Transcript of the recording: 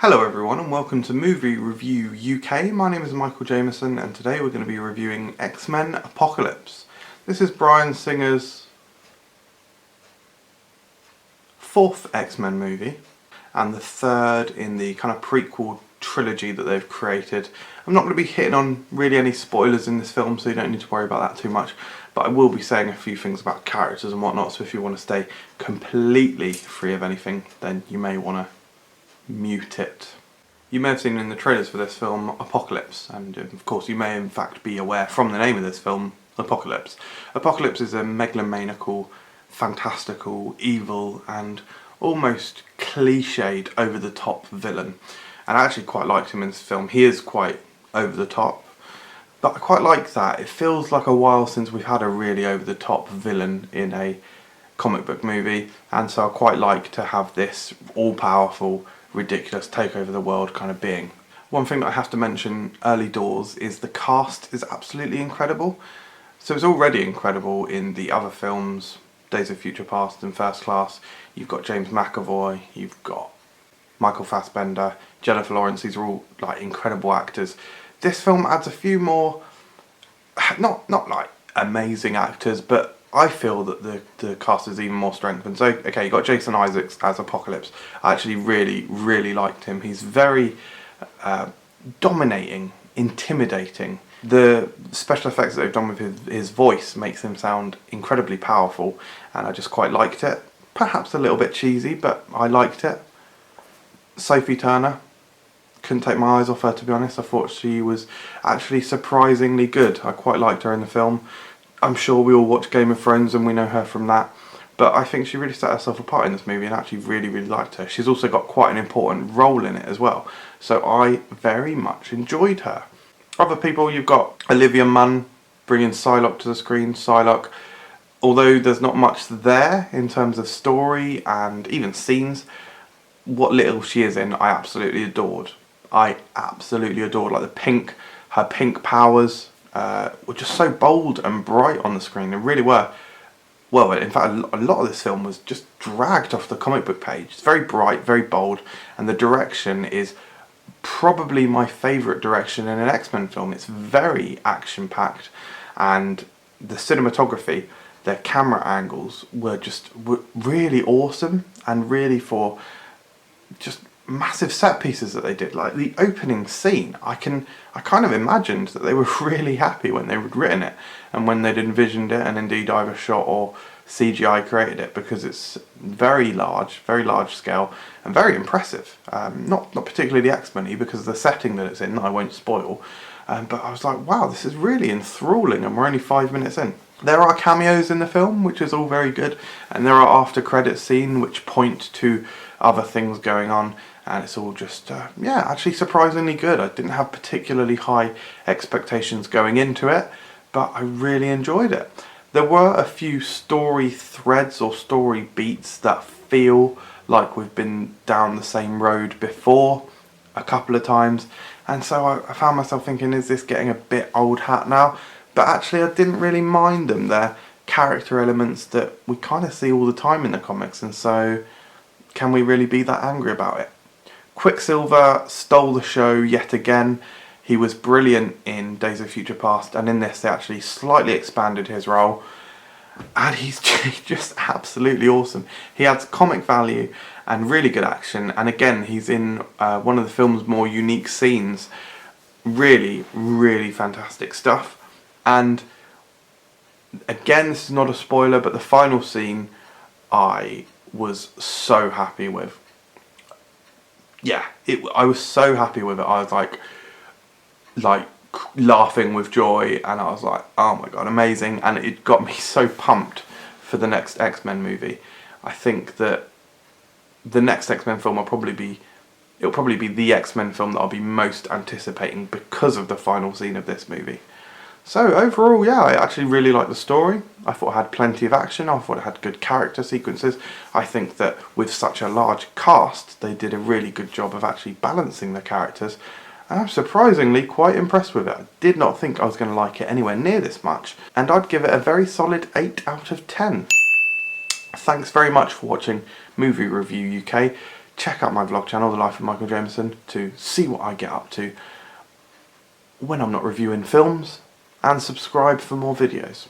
Hello everyone and welcome to Movie Review UK. My name is Michael Jamieson and today we're going to be reviewing X-Men Apocalypse. This is Bryan Singer's fourth X-Men movie and the third in the kind of prequel trilogy that they've created. I'm not going to be hitting on really any spoilers in this film, so you don't need to worry about that too much, but I will be saying a few things about characters and whatnot, so if you want to stay completely free of anything then you may want to mute it. You may have seen in the trailers for this film Apocalypse, and of course you may in fact be aware from the name of this film, Apocalypse. Apocalypse is a megalomaniacal, fantastical, evil and almost cliched over-the-top villain. And I actually quite liked him in this film. He is quite over-the-top, but I quite like that. It feels like a while since we've had a really over-the-top villain in a comic book movie, and so I quite like to have this all-powerful, ridiculous, take over the world kind of being. One thing that I have to mention early doors is the cast is absolutely incredible. So it's already incredible in the other films, Days of Future Past and First Class. You've got James McAvoy, you've got Michael Fassbender, Jennifer Lawrence. These are all like incredible actors. This film adds a few more, not like amazing actors, but I feel that the cast is even more strengthened. So, okay, you got Jason Isaacs as Apocalypse. I actually really liked him. He's very dominating, intimidating. The special effects that they've done with his voice makes him sound incredibly powerful, and I just quite liked it. Perhaps a little bit cheesy, but I liked it. Sophie Turner, couldn't take my eyes off her, to be honest. I thought she was actually surprisingly good. I quite liked her in the film. I'm sure we all watch Game of Thrones and we know her from that, but I think she really set herself apart in this movie and actually really liked her. She's also got quite an important role in it as well, so I very much enjoyed her. Other people, you've got Olivia Munn bringing Psylocke to the screen. Psylocke, although there's not much there in terms of story and even scenes, what little she is in I absolutely adored. I absolutely adored, like her pink powers were just so bold and bright on the screen. They really were. Well, in fact, a lot of this film was just dragged off the comic book page. It's very bright, very bold, and the direction is probably my favourite direction in an X-Men film. It's very action-packed, and the cinematography, their camera angles were really awesome, and really for just massive set pieces that they did. Like the opening scene, I kind of imagined that they were really happy when they had written it and when they'd envisioned it and indeed either shot or CGI created it, because it's very large scale and very impressive. Not particularly X-Men-y because of the setting that it's in, I won't spoil, but I was like, wow, this is really enthralling, and we're only 5 minutes in. There are cameos in the film, which is all very good, and there are after credits scenes which point to other things going on, and it's all just, yeah, actually surprisingly good. I didn't have particularly high expectations going into it, but I really enjoyed it. There were a few story threads or story beats that feel like we've been down the same road before a couple of times, and so I found myself thinking, is this getting a bit old hat now? But actually I didn't really mind them. They're character elements that we kind of see all the time in the comics, and so can we really be that angry about it? Quicksilver stole the show yet again. He was brilliant in Days of Future Past, and in this they actually slightly expanded his role, and he's just absolutely awesome. He adds comic value and really good action, and again he's in one of the film's more unique scenes. Really fantastic stuff. And again, this is not a spoiler, but the final scene I was so happy with. Yeah, I was so happy with it. I was like laughing with joy, and I was like, oh my god, amazing. And it got me so pumped for the next X-Men movie. I think that the next X-Men film will probably be the X-Men film that I'll be most anticipating because of the final scene of this movie. So overall, yeah, I actually really liked the story. I thought it had plenty of action. I thought it had good character sequences. I think that with such a large cast, they did a really good job of actually balancing the characters. And I'm surprisingly quite impressed with it. I did not think I was going to like it anywhere near this much. And I'd give it a very solid 8 out of 10. Thanks very much for watching Movie Review UK. check out my vlog channel, The Life of Michael Jameson, to see what I get up to when I'm not reviewing films, and subscribe for more videos.